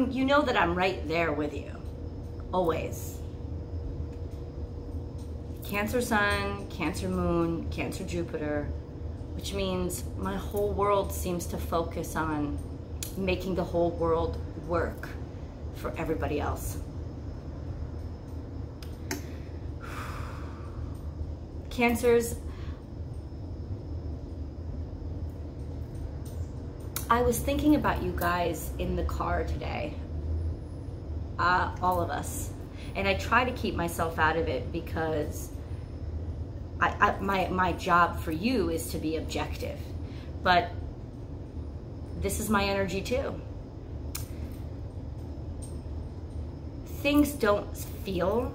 you know that I'm right there with you, always. Cancer Sun, Cancer Moon, Cancer Jupiter, which means my whole world seems to focus on making the whole world work for everybody else. Cancers, I was thinking about you guys in the car today, all of us, and I try to keep myself out of it because my job for you is to be objective, but this is my energy too. Things don't feel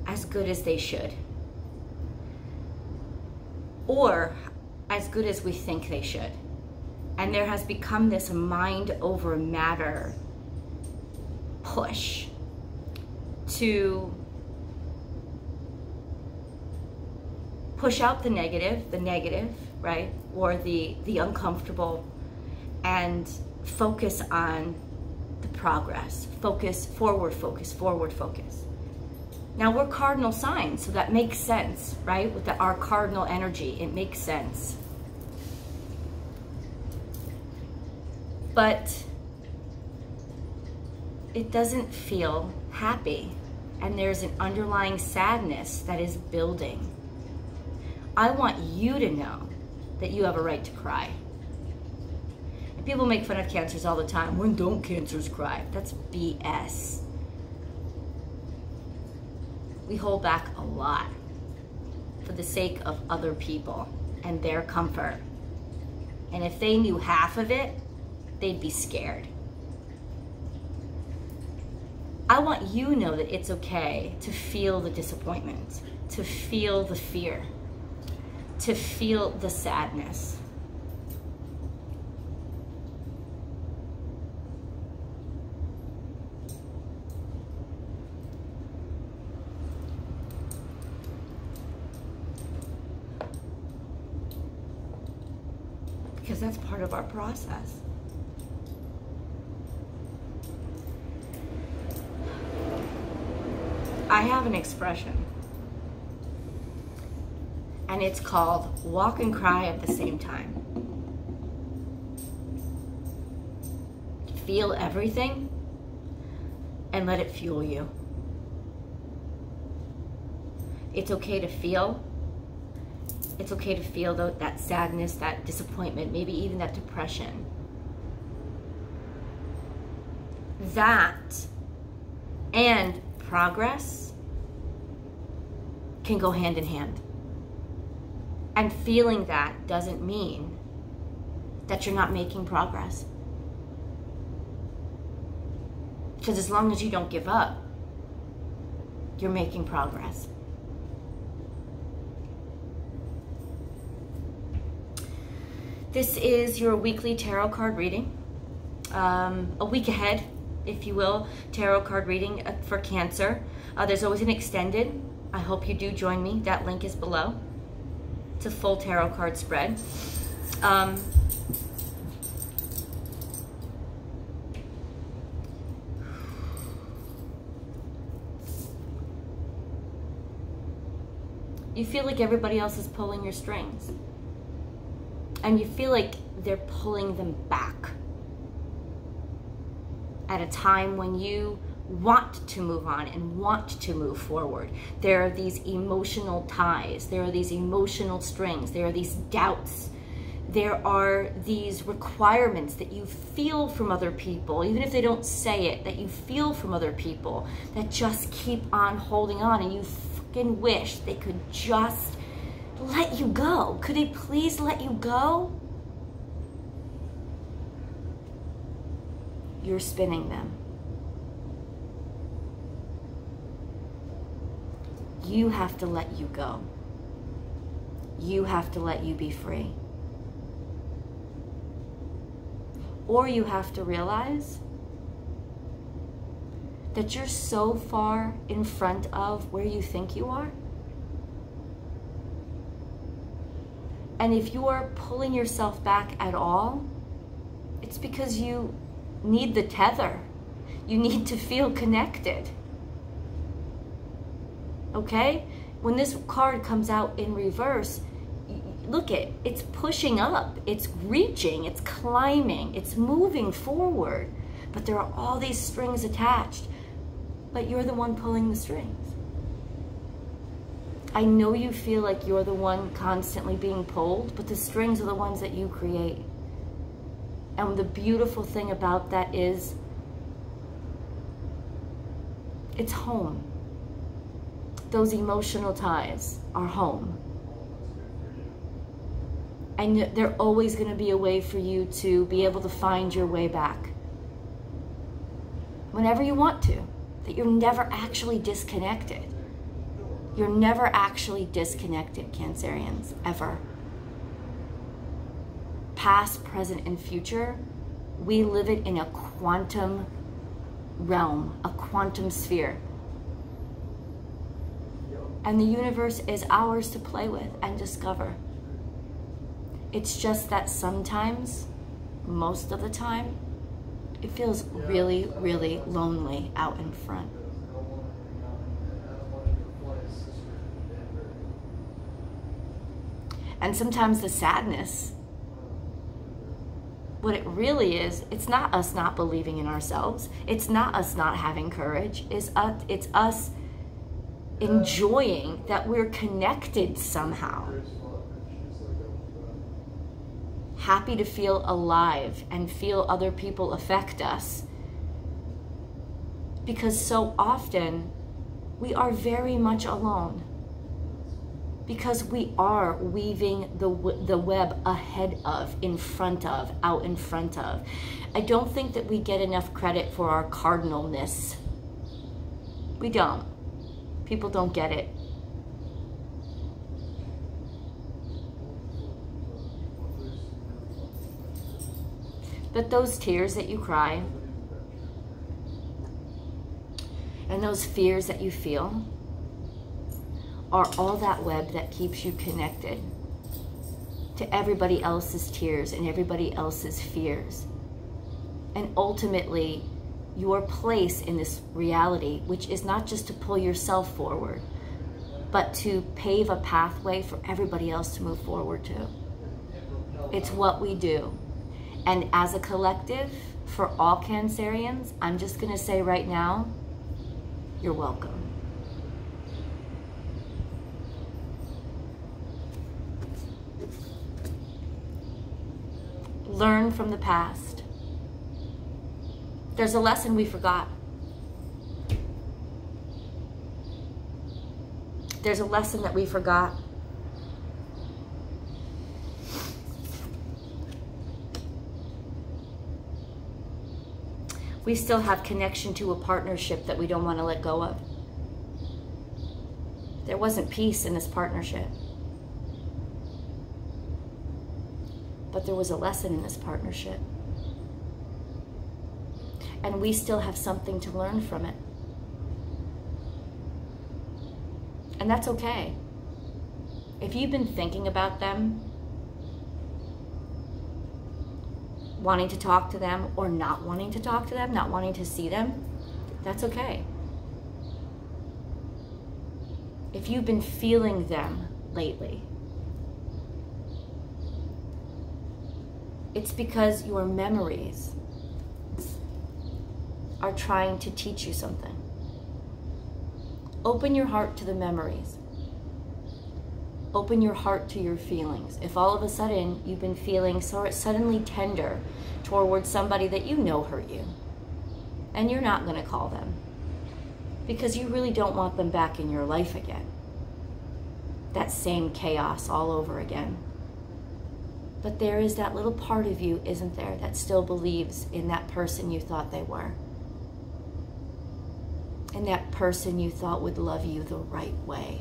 as good as they should, or as good as we think they should. And there has become this mind over matter push to push out the negative, right? Or the uncomfortable, and focus on the progress. Forward focus. Now we're cardinal signs, so that makes sense, right? With our cardinal energy, it makes sense. But it doesn't feel happy, and there's an underlying sadness that is building. I want you to know that you have a right to cry. And people make fun of cancers all the time. When don't cancers cry? That's BS. We hold back a lot for the sake of other people and their comfort. And if they knew half of it, they'd be scared. I want you to know that it's okay to feel the disappointment, to feel the fear, to feel the sadness. Because that's part of our process. I have an expression, and it's called walk and cry at the same time. Feel everything and let it fuel you. It's okay to feel. It's okay to feel that sadness, that disappointment, maybe even that depression. That and progress can go hand in hand. And feeling that doesn't mean that you're not making progress. Because as long as you don't give up, you're making progress. This is your weekly tarot card reading. A week ahead, if you will, tarot card reading for Cancer. There's always an extended. I hope you do join me. That link is below. It's a full tarot card spread. You feel like everybody else is pulling your strings. And you feel like they're pulling them back at a time when you want to move on and want to move forward. There are these emotional ties. There are these emotional strings. There are these doubts. There are these requirements that you feel from other people, even if they don't say it, that you feel from other people that just keep on holding on, and you fucking wish they could just let you go. Could they please let you go? You're spinning them. You have to let you go. You have to let you be free. Or you have to realize that you're so far in front of where you think you are. And if you are pulling yourself back at all, it's because you need the tether. You need to feel connected. Okay? When this card comes out in reverse, look it's pushing up, it's reaching, it's climbing, it's moving forward. But there are all these strings attached. But you're the one pulling the strings. I know you feel like you're the one constantly being pulled, but the strings are the ones that you create. And the beautiful thing about that is, it's home. Those emotional ties are home. And there's always going to be a way for you to be able to find your way back. Whenever you want to. That you're never actually disconnected. You're never actually disconnected, Cancerians, ever. Past, present, and future, we live it in a quantum realm, a quantum sphere. And the universe is ours to play with and discover. It's just that sometimes, most of the time, it feels really, really lonely out in front. And sometimes the sadness, what it really is, it's not us not believing in ourselves. It's not us not having courage. It's us enjoying that we're connected somehow. Happy to feel alive and feel other people affect us. Because so often we are very much alone. Because we are weaving the web ahead of, in front of, out in front of. I don't think that we get enough credit for our cardinalness. We don't. People don't get it. But those tears that you cry, and those fears that you feel, are all that web that keeps you connected to everybody else's tears and everybody else's fears. And ultimately, your place in this reality, which is not just to pull yourself forward, but to pave a pathway for everybody else to move forward to. It's what we do. And as a collective, for all Cancerians, I'm just gonna say right now, you're welcome. Learn from the past. There's a lesson we forgot. There's a lesson that we forgot. We still have connection to a partnership that we don't want to let go of. There wasn't peace in this partnership. But there was a lesson in this partnership. And we still have something to learn from it. And that's okay. If you've been thinking about them, wanting to talk to them, or not wanting to talk to them, not wanting to see them, that's okay. If you've been feeling them lately, it's because your memories are trying to teach you something. Open your heart to the memories. Open your heart to your feelings. If all of a sudden you've been feeling suddenly tender towards somebody that you know hurt you, and you're not going to call them because you really don't want them back in your life again. That same chaos all over again. But there is that little part of you, isn't there, that still believes in that person you thought they were. And that person you thought would love you the right way.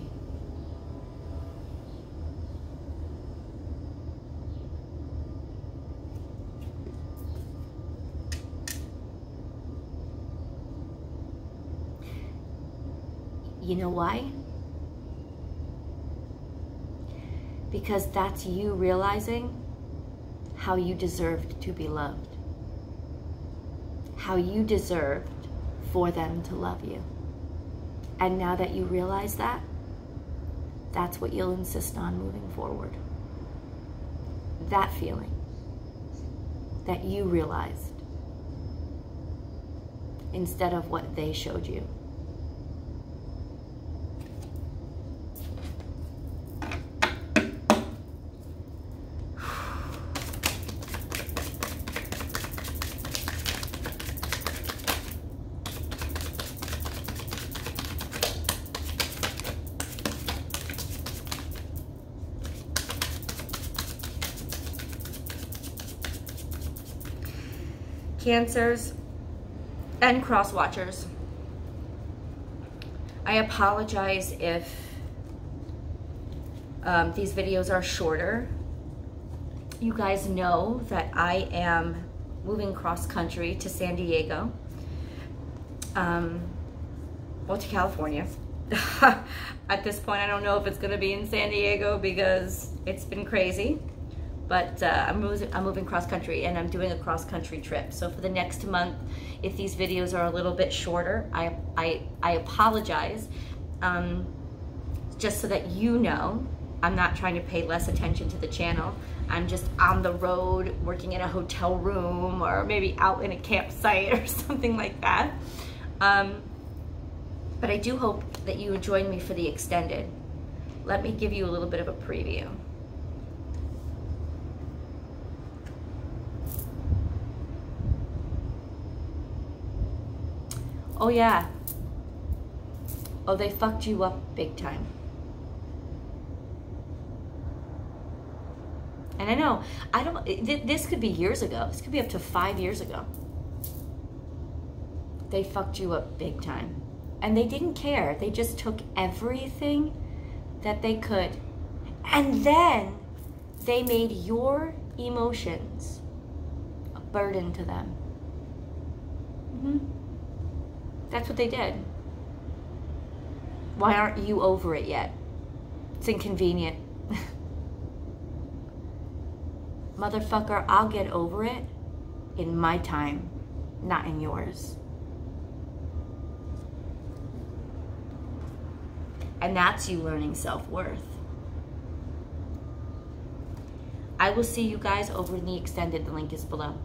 You know why? Because that's you realizing how you deserved to be loved. how you deserved for them to love you. And now that you realize that, that's what you'll insist on moving forward. That feeling that you realized instead of what they showed you. Cancers and cross watchers, I apologize if these videos are shorter. You guys know that I am moving cross country to San Diego, well, to California. At this point, I don't know if it's gonna be in San Diego because it's been crazy. But I'm moving cross country, and I'm doing a cross country trip. So for the next month, if these videos are a little bit shorter, I apologize. Just so that you know, I'm not trying to pay less attention to the channel. I'm just on the road, working in a hotel room, or maybe out in a campsite or something like that. But I do hope that you join me for the extended. Let me give you a little bit of a preview. Oh yeah. Oh, they fucked you up big time. And I know, this could be years ago. This could be up to 5 years ago. They fucked you up big time. And they didn't care. They just took everything that they could. And then they made your emotions a burden to them. That's what they did. Why aren't you over it yet? It's inconvenient. Motherfucker, I'll get over it in my time, not in yours. And that's you learning self-worth. I will see you guys over in the extended. The link is below.